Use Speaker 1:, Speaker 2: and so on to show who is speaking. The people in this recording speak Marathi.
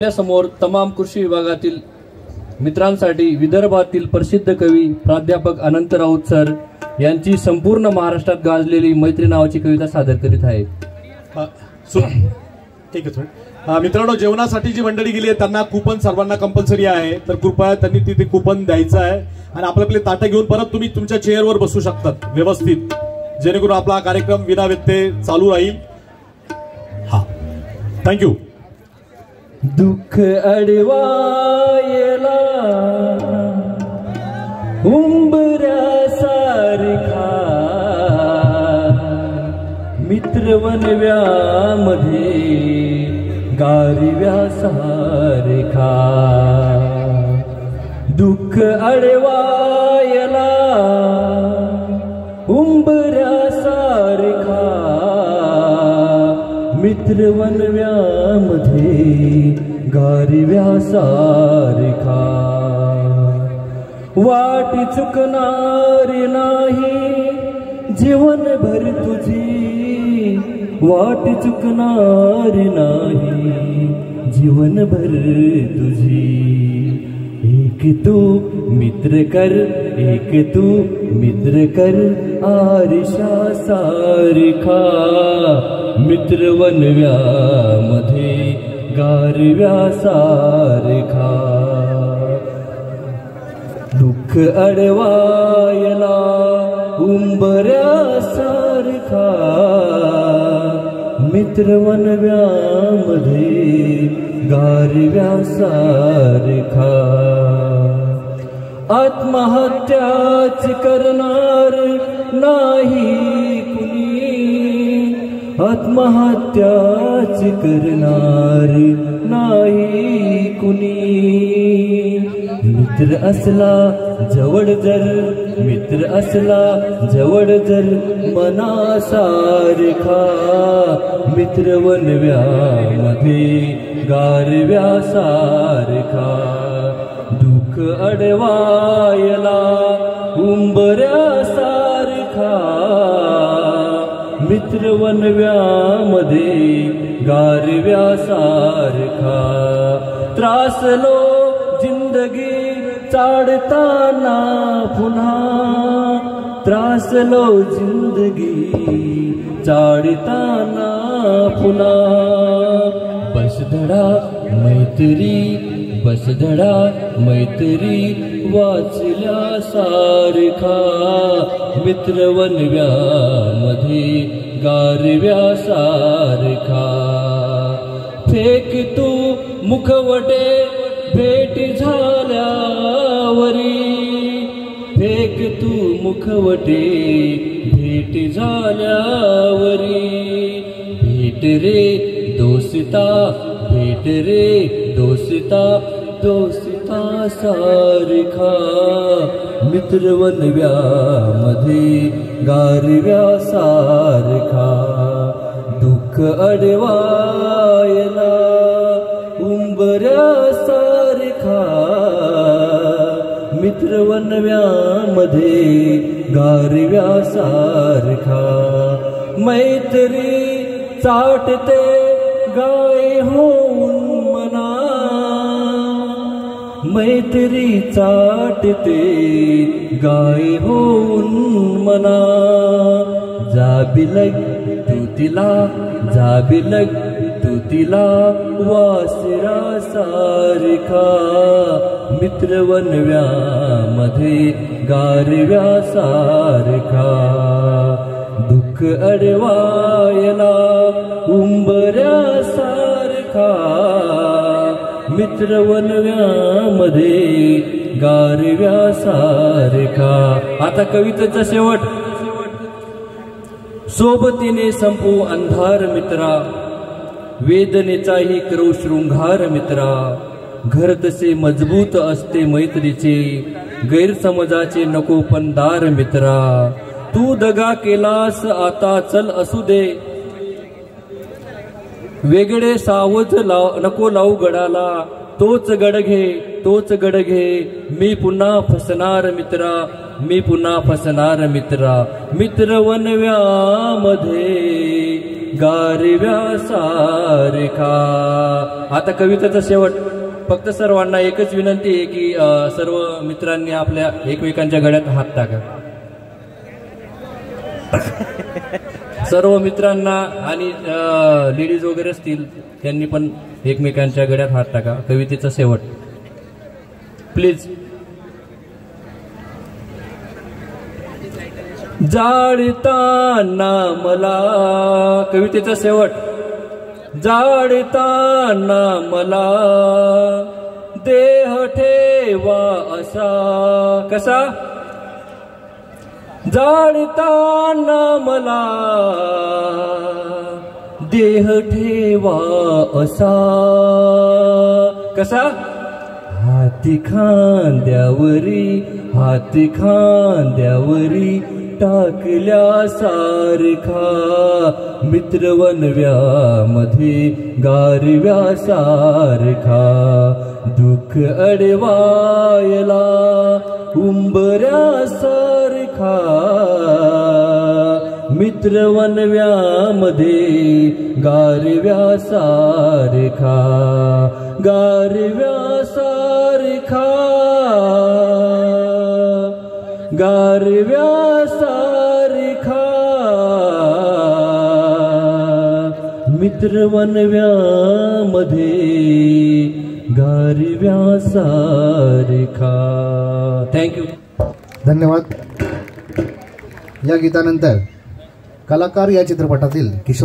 Speaker 1: समोर तमाम कृषी विभागातील मित्रांसाठी विदर्भातील प्रसिद्ध कवी प्राध्यापक अनंत राऊत सर यांची संपूर्ण महाराष्ट्रात गाजलेली मैत्री नावाची कविता सादर करीत आहे।
Speaker 2: मित्रांनो, जेवणासाठी जी मंडळी गेली आहे त्यांना कुपन सर्वांना कंपल्सरी आहे, तर कृपया त्यांनी तिथे कुपन द्यायचं आहे आणि आपले ताटे घेऊन परत तुम्ही तुमच्या चेअरवर बसू शकतात व्यवस्थित, जेणेकरून आपला कार्यक्रम विना व्यत्यय चालू राहील। हा, थँक्यू।
Speaker 1: दुःख अडवायला उंबऱ्यासारखा मित्र वनव्यामध्ये गारव्यासारखा, दुःख अडवायला उंबऱ्यासारखा मित्र वनव्यामध्ये गारव्यासारखा, वाट चुकणार नाही जीवनभर तुझी, वाट चुकणार नाही जीवनभर तुझी, एक तू मित्र कर, एक तू मित्र कर आरशा सारखा मित्र वनव्यामध्ये गारव्यासारखा, दुःख अडवायला उंबऱ्यासारखा मित्र वनव्यामध्ये गारव्यासारखा, आत्महत्याच करणार नाही कुणी, आत्महत्याच करणार नाही कुणी, मित्र असला जवळ जर, मित्र असला जवळ जर मनासारखा मित्र वनव्यामध्ये गारव्यासारखा, दुःख अडवायला उंबऱ्यासारखा मित्र वनव्यामध्ये गारव्यासारखा, त्रासलो जिंदगी चाडताना पुन्हा, त्रासलो जिंदगी चाडताना पुन्हा, बसधडा मैत्री, बसधडा मैत्री वाचल्यासारखा मित्र वनव्यामध्ये गारव्यासारखा, फेक तू मुखवटे भेट झाल्यावरी, फेक तू मुखवटे भेट झाल्यावरी, भेट रे दोस्ता, भेट रे दोस्ता, दोस्ता सारखा मित्र वनव्यामध्ये गारव्यासारखा, दुःख अडवायला उंबऱ्यासारखा मित्र वनव्यामध्ये गारव्यासारखा, मैत्री चाटते गाय होऊन मना, मैत्री चाटते गाय होऊन मना, जाबिलग तू तिला, जाबिलग तू तिला वासरासारखा मित्र वनव्यामध्ये गारव्यासारखा, दुःख अडवायला उंबऱ्यासारखा मित्र वनव्यामध्ये गारव्यासारखा। आता कवितेचा शेवट, सोबतीने संपू अंधार मित्रा, वेदनेचाही करू शृंगार मित्रा, घर तसे मजबूत असते मैत्रीचे, गैरसमजाचे नको पंदार मित्रा, तू दगा केलास आता चल असू दे, वेगळे सावज नको लावू गडाला, तोच गड घे, तोच गड घे, मी पुन्हा फसणार मित्रा, मी पुन्हा फसणार मित्रा, मित्र वनव्यामध्ये गारव्यासारखा. आता कवितेचा शेवट. फक्त सर्वांना एकच विनंती आहे की सर्व मित्रांनी आपल्या एकमेकांच्या गळ्यात हात टाका. सर्व मित्रांना आणि लेडीज वगैरे असतील त्यांनी पण एकमेकांच्या गळ्यात हात टाका. कवितेचा शेवट प्लीज. जाळताना मला. कवितेचा शेवट. जाळताना मला देह ठेवा असा. कसा? जाळताना मला देह ठेवा असा. कसा? हाती खांद्यावरी, हाती खांद्यावरी टाकल्यासारखा. मित्रवनव्यामध्ये गारव्यासारखा. दुःख अडवायला उंबऱ्यासारखा. मित्रवनव्यामध्ये गारव्यासारखा. गारव्यासारखा. गारव्यासारखा. मित्रवनव्यामध्ये गारव्यासारखा. थँक्यू.
Speaker 3: धन्यवाद. या गीतानंतर कलाकार या चित्रपटातील किशोर